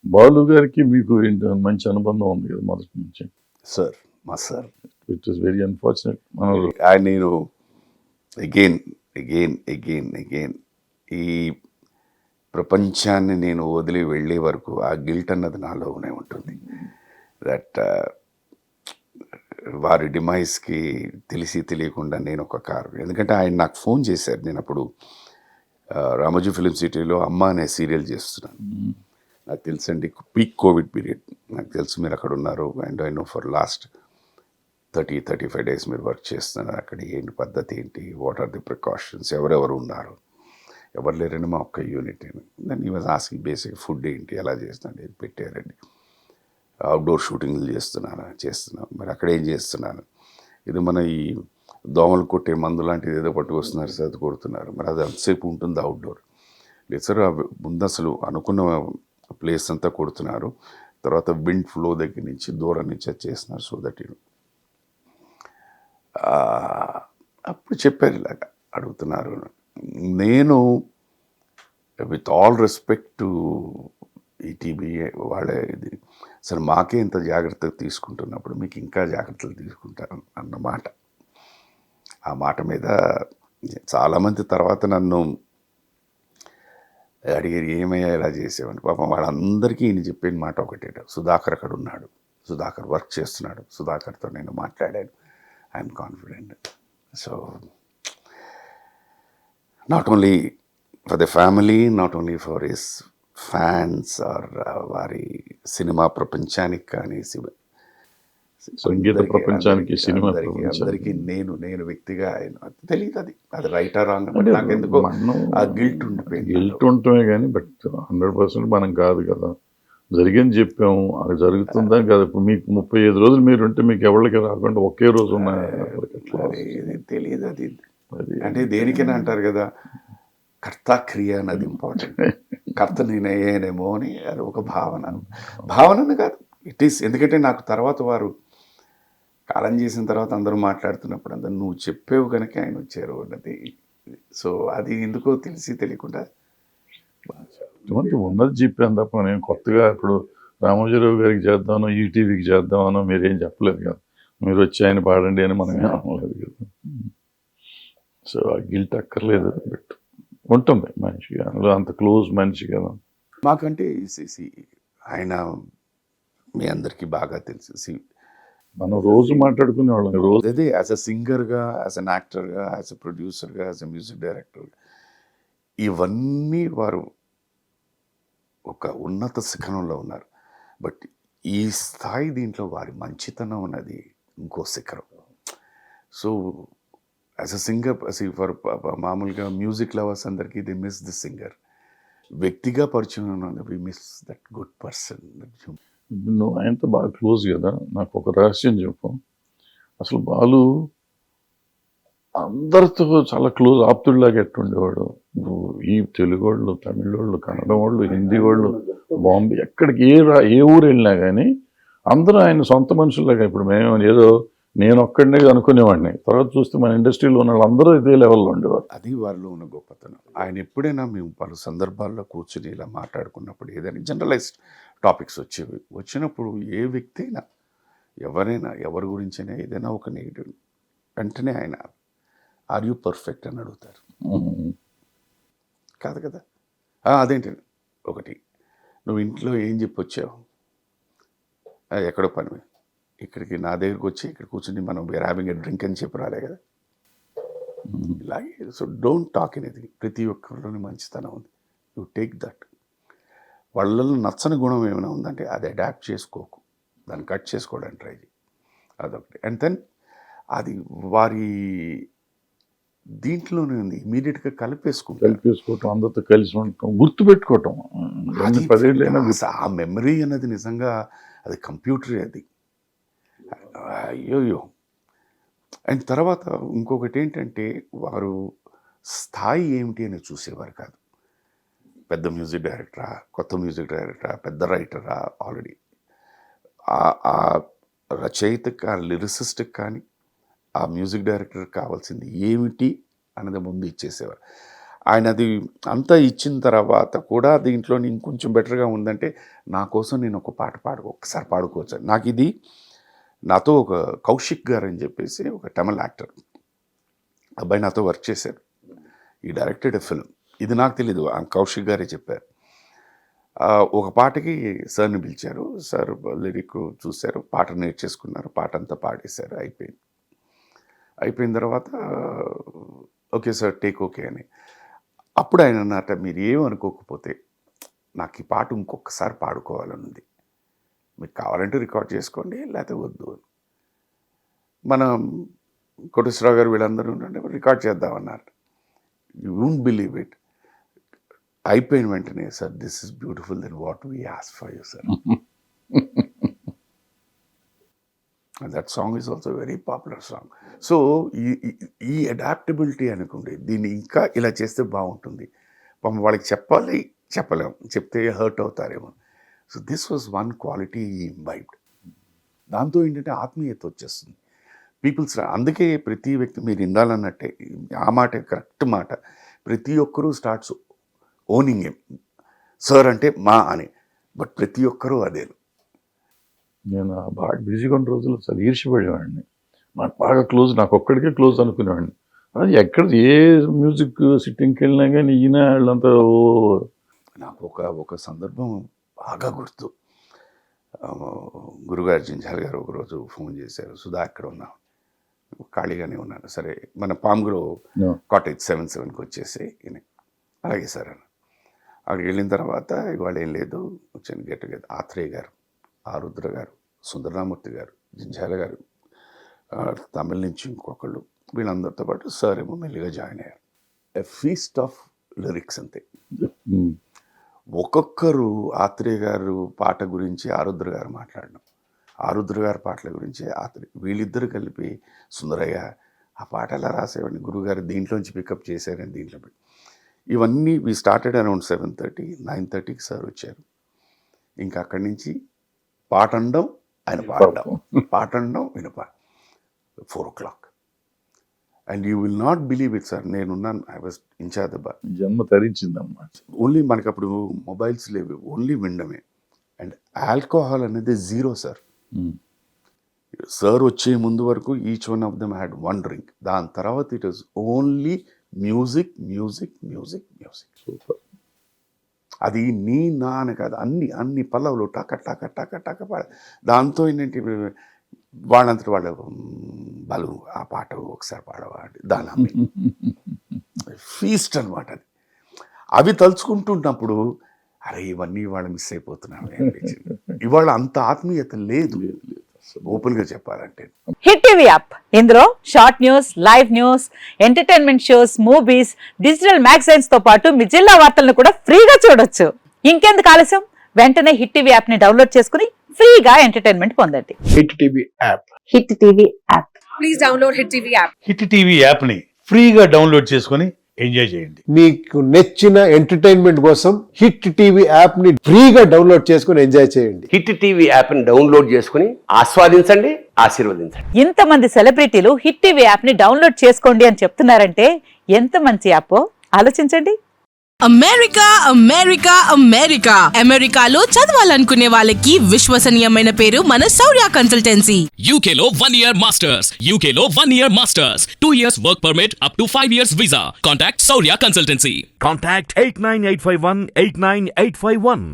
బాలు గారికి మీకు ఏంటి మంచి అనుబంధం ఉంది కదా మొదటి నుంచి. సార్ మా sir it is very unfortunate. ఆయన నేను అగైన్ అగైన్ అగైన్ అగైన్ ఈ ప్రపంచాన్ని నేను వదిలి వెళ్ళే వరకు ఆ గిల్ట్ అన్నది నాలోనే ఉంటుంది. దట్ వారి డిమైజ్కి తెలిసి తెలియకుండా నేను ఒక కారు. ఎందుకంటే ఆయన నాకు ఫోన్ చేశారు. నేను అప్పుడు రామోజీ ఫిలిం సిటీలో అమ్మ అనే సీరియల్ చేస్తున్నాను. నాకు తెలుసండి, పీక్ కోవిడ్ పీరియడ్. నాకు తెలుసు మీరు అక్కడ ఉన్నారు. And I know for last 35 days మీరు వర్క్ చేస్తున్నారు అక్కడ. ఏంటి పద్ధతి ఏంటి, వాట్ ఆర్ ది ప్రికాషన్స్, ఎవరెవరు ఉన్నారు, ఎవరు లేరండి మా ఒక్క యూనిట్. దాన్ని ఈ వాజ్ ఆస్కింగ్ బేసిక్ ఫుడ్ ఏంటి, ఎలా చేస్తున్నాను, ఏది పెట్టారండి, అవుట్డోర్ షూటింగ్లు చేస్తున్నాను. మరి అక్కడ ఏం చేస్తున్నాను, ఇది మన ఈ దోమలు కొట్టే మందు లాంటిది ఏదో పట్టుకొస్తున్నారు సార్, అది కొడుతున్నారు. మరి అది అంతసేపు ఉంటుంది అవుట్డోర్ లేదు సార్. ముందు అసలు అనుకున్న ప్లేస్ అంతా కొడుతున్నారు, తర్వాత విండ్ ఫ్లో దగ్గర నుంచి దూరం నుంచి అది చేస్తున్నారు. సో దట్ అప్పుడు చెప్పారు ఇలాగా అడుగుతున్నారు. నేను with all respect to ETV వాళ్ళే ఇది సరే మాకే ఇంత జాగ్రత్తగా తీసుకుంటున్నప్పుడు మీకు ఇంకా జాగ్రత్తలు తీసుకుంటారు అన్నమాట. ఆ మాట మీద చాలామంది తర్వాత నన్ను అడిగారు, ఏమయ్యా ఇలా చేసేవని. పాపం వాళ్ళందరికీ ఈయన చెప్పిన మాట ఒకటే, సుధాకర్ అక్కడ ఉన్నాడు, సుధాకర్ వర్క్ చేస్తున్నాడు, సుధాకర్తో నేను మాట్లాడాను, I'm confident. So not only for the family, not only for his fans or వారి సినిమా ప్రపంచానికి కానీ సంగీత ప్రపంచానికి, సినిమా అందరికీ నేను వ్యక్తిగా తెలియదు అది రైట్ ఆ రాంగ్. నాకెందుకో ఆ గిల్ట్ ఉండిపోయింది. గిల్ట్ ఉండటమే కానీ బట్ 100% మనం కాదు కదా. జరిగింది చెప్పాము, అది జరుగుతుందా కదా. ఇప్పుడు మీకు 35 రోజులు మీరు ఉంటే మీకు ఎవరికి రాకుండా ఒకే రోజు తెలియదు. అది అంటే దేనికైనా అంటారు కదా, కర్త క్రియ అన్నది ఇంపార్టెంట్. కర్త నేనయ్యేనేమో అని అది ఒక భావనను కాదు, ఇట్ ఈస్. ఎందుకంటే నాకు తర్వాత వారు కాలం చేసిన తర్వాత అందరూ మాట్లాడుతున్నప్పుడు అందరూ నువ్వు చెప్పేవు కనుక ఆయన వచ్చారు అన్నది. సో అది ఎందుకో తెలిసి తెలియకుండా ఉన్నది చెప్పాను తప్ప నేను కొత్తగా ఇప్పుడు రామోజీరావు గారికి చేద్దామనో ఈటీవీకి చేద్దామనో మీరేం చెప్పలేదు కదా. మీరు వచ్చి ఆయన పాడండి అని మనం ఏం అనలేదు కదా. సో ఆ గిల్ట్ అక్కర్లేదు, బట్ ఉంటుంది మనిషిగా, అందులో అంత క్లోజ్ మనిషి కదా మాకంటే. ఆయన మీ అందరికీ బాగా తెలుసు. మనం రోజు మాట్లాడుకునే వాళ్ళం రోజు. అదే యాజ్ అ సింగర్గా, యాజ్ అన్ యాక్టర్గా, యాజ్ అ ప్రొడ్యూసర్గా, యాజ్ అ మ్యూజిక్ డైరెక్టర్గా ఇవన్నీ వారు ఒక ఉన్నత శిఖరంలో ఉన్నారు. బట్ ఈ స్థాయి దీంట్లో వారి మంచితనం అన్నది ఇంకో శిఖరం. So as a singer, for మామూలుగా మ్యూజిక్ లవర్స్ అందరికీ ది మిస్ ది సింగర్. వ్యక్తిగా పరిచయం ఉన్నది we miss that good person. నువ్వు ఆయనతో బాగా క్లోజ్ కదా. నాకు ఒక రహస్యం చెప్పు. అసలు బాలు అందరితో చాలా క్లోజ్, ఆప్తుడిలాగా ఎట్టుండేవాడు. నువ్వు ఈ తెలుగు వాళ్ళు, తమిళ వాళ్ళు, కన్నడ వాళ్ళు, హిందీ వాళ్ళు, బాంబే, ఎక్కడికి ఏ ఊరు వెళ్ళినా కానీ అందరూ ఆయన సొంత మనుషుల్లాగా. ఇప్పుడు మేము ఏదో నేను ఒక్కడనే అనుకునేవాడిని, తర్వాత చూస్తే మన ఇండస్ట్రీలో ఉన్న వాళ్ళందరూ ఇదే లెవెల్లో ఉండేవారు. అది వారిలో ఉన్న గొప్పతనం. ఆయన ఎప్పుడైనా మేము పలు సందర్భాల్లో కూర్చుని ఇలా మాట్లాడుకున్నప్పుడు ఏదైనా జనరలైజ్డ్ టాపిక్స్ వచ్చినప్పుడు ఏ వ్యక్తి అయినా, ఎవరైనా, ఎవరి గురించైనా ఏదైనా ఒక నెగిటివ్ వెంటనే ఆయన ఆర్ యూ పర్ఫెక్ట్ అని అడుగుతారు. కాదు కదా, అదేంటి ఒకటి, నువ్వు ఇంట్లో ఏం చెప్పొచ్చావు, ఎక్కడో పని, ఇక్కడికి నా దగ్గరికి వచ్చి ఇక్కడ కూర్చుని మనం వేర్ హ్యావింగ్ ఎ డ్రింక్ అని చెప్పి రాలే కదా. ఇలాగే సో డోంట్ టాక్ ఎనీథింగ్. ప్రతి ఒక్కరిలోని మంచితనం ఉంది, యూ టేక్ దట్. వాళ్ళలో నచ్చని గుణం ఏమైనా ఉందంటే అది అడాప్ట్ చేసుకోకు, దాన్ని కట్ చేసుకోవడానికి ట్రై చేయి, అదొకటి. అండ్ దెన్ అది వారి దీంట్లోనే ఉంది, ఇమీడియట్గా కలిపేసుకోవటం, అందరితో కలిసి ఉండటం, గుర్తుపెట్టుకోవటం. ఆ మెమరీ అన్నది నిజంగా అది కంప్యూటరే అది. అయ్యోయ్యో. అండ్ తర్వాత ఇంకొకటి ఏంటంటే వారు స్థాయి ఏమిటి అని చూసేవారు కాదు. పెద్ద మ్యూజిక్ డైరెక్టరా, కొత్త మ్యూజిక్ డైరెక్టరా, పెద్ద రైటరా, ఆల్రెడీ ఆ రచయితకి, ఆ లిరిసిస్ట్కి కానీ ఆ మ్యూజిక్ డైరెక్టర్ కావాల్సింది ఏమిటి అన్నది ముందు ఇచ్చేసేవారు. ఆయన అది అంతా ఇచ్చిన తర్వాత కూడా దీంట్లో ఇంకొంచెం బెటర్గా ఉందంటే నా కోసం నేను ఒక పాట ఒక్కసారి పాడుకోవచ్చు. నాకు ఇది నాతో ఒక కౌశిక్ గారు అని చెప్పేసి ఒక తమిళ యాక్టర్ అబ్బాయి నాతో వర్క్ చేశారు. ఈ డైరెక్టెడ్ ఎ ఫిల్మ్. ఇది నాకు తెలీదు, ఆ కౌశిక్ గారే చెప్పారు. ఒక పాటకి సార్ని పిలిచారు. సార్ లిరిక్ చూశారు, పాట నేర్చేసుకున్నారు, పాట అంతా పాడేశారు, అయిపోయిన తర్వాత ఓకే సార్ టేక్ ఓకే అని. అప్పుడు ఆయన అన్నట, మీరు ఏమనుకోకపోతే నాకు ఈ పాట ఇంకొకసారి పాడుకోవాలని ఉంది, మీకు కావాలంటే రికార్డ్ చేసుకోండి లేకపోతే వద్దు అని. మన కోటేశ్వరరావు గారు వీళ్ళందరూ ఉంటే రికార్డ్ చేద్దామన్నారు. యూ వోంట్ బిలీవ్ ఇట్, అయిపోయిన వెంటనే sir this is beautiful then what we ask for you sir. That song is also very popular song. So ఈ అడాప్టబిలిటీ అనుకోండి, దీన్ని ఇంకా ఇలా చేస్తే బాగుంటుంది. పాపం వాళ్ళకి చెప్పాలి, చెప్పలేము, చెప్తే హర్ట్ అవుతారేమో. So this was one quality he imbibed. దాంతో ఏంటంటే ఆత్మీయత వచ్చేస్తుంది పీపుల్స్. అందుకే ప్రతి వ్యక్తి మీరు వినాలన్నట్టే, ఆ మాట కరెక్ట్ మాట, ప్రతి ఒక్కరూ స్టార్ట్స్ ఓనింగ్ ఎమ్. సార్ అంటే మా అని, బట్ ప్రతి ఒక్కరూ అదే. నేను బాగా బిజీగా ఉన్న రోజులు అసలు ఈర్ష్యపడేవాడిని. నాకు బాగా క్లోజ్, నాకు ఒక్కడికే క్లోజ్ అనుకునేవాడిని. అది ఎక్కడ ఏ మ్యూజిక్ సిట్టింగ్కి వెళ్ళినా కానీ ఈయన వాళ్ళంతా నాకు ఒక సందర్భం బాగా గుర్తు. గురుగారు జింజాల్ గారు ఒకరోజు ఫోన్ చేశారు, సుధా ఎక్కడ ఉన్నావు, ఖాళీగానే ఉన్నాను, సరే మన పామ్గ్రో కాటేజ్ 77కి వచ్చేసి ఈయన. అలాగే సార్ అన్న. అక్కడికి వెళ్ళిన తర్వాత ఇవాళ ఏం లేదు, వచ్చాను గెట్ టుగెదర్. ఆత్రేయ గారు, ఆరుద్ర గారు, సుందరరామూర్తి గారు, జింజాల గారు, తమిళ నుంచి ఇంకొకళ్ళు, వీళ్ళందరితో పాటు సార్ ఏమో మెల్లిగా జాయిన్ అయ్యారు. ఎ ఫీస్ట్ ఆఫ్ లిరిక్స్ అంతే. ఒక్కొక్కరు ఆత్రేయ గారు పాట గురించి ఆరుద్ర గారు మాట్లాడడం, ఆరుద్ర గారి పాటల గురించి ఆత్రేయ, వీళ్ళిద్దరు కలిపి సుందరయ్య ఆ పాట ఎలా రాసేవాడిని, గురువుగారు దీంట్లోంచి పికప్ చేశారని దీంట్లో పెట్టి, ఇవన్నీ వీ స్టార్టెడ్ అరౌండ్ 7:30, 9:30కి సార్ వచ్చారు. ఇంకా అక్కడి నుంచి పాట అనడం ఆయన పాడడం, పాట అనడం ఆయన 4 o'clock. And you will not believe it sir, నేనున్నాను, ఐ వాజ్ ఇన్ఛార్జ్ ద జన్మ తరించిందన్నమాట. ఓన్లీ మనకి అప్పుడు మొబైల్స్ లేవు, ఓన్లీ వినడమే. అండ్ ఆల్కహాల్ అనేది జీరో సార్. సార్ వచ్చే ముందు వరకు each one of them had 1 drink. దాని తర్వాత it was only music music music music. Super. అది నీ నా అని కాదు, అన్ని పల్లవులు టక టక టక టక పాడ. దాంతో ఏంటంటే వాళ్ళంతటి వాళ్ళ బలు ఆ పాట ఒకసారి పాడవాడి దాని ఫీస్ట్ అనమాట అది. అవి తలుచుకుంటున్నప్పుడు అరే ఇవన్నీ ఇవాళ మిస్ అయిపోతున్నాను అనిపించింది. ఇవాళ అంత ఆత్మీయత లేదు ఓపెన్గా చెప్పాలంటే. హిట్ టీవీ యాప్, ఇందులో short news, live news, entertainment shows, movies, digital magazines తో పాటు మీ జిల్లా వార్తలను కూడా ఫ్రీగా చూడొచ్చు. ఇంకెందుకు ఆలస్యం, వెంటనే హిట్ టీవీ యాప్ ని డౌన్లోడ్ చేసుకుని ఫ్రీగా ఎంటర్టైన్మెంట్ పొందండి. Hit TV app. Hit TV app. Please download hit TV app. Hit TV app ని ఫ్రీగా డౌన్లోడ్ చేసుకొని ఎంజాయ్ చేయండి. మీకు నచ్చిన ఎంటర్టైన్మెంట్ కోసం హిట్ టీవీ యాప్ ని ఫ్రీగా డౌన్లోడ్ చేసుకొని ఎంజాయ్ చేయండి. హిట్ టీవీ యాప్ ని డౌన్లోడ్ చేసుకుని ఆస్వాదించండి, ఆశీర్వదించండి. ఇంతమంది సెలబ్రిటీలు హిట్ టీవీ యాప్ ని డౌన్లోడ్ చేసుకోండి అని చెప్తున్నారంటే ఎంత మంచి యాప్ ఆలోచించండి. అమెరికా అమెరికా అమెరికా అమెరికాలో చదవాలనుకునే వాళ్ళకి విశ్వసనీయమైన పేరు మన శౌర్య కన్సల్టెన్సీ. UK లో 1 year masters, UK లో 1 year masters, 2 years work permit up to 5 years visa. Contact Saurya Consultancy. Contact 89851 89851.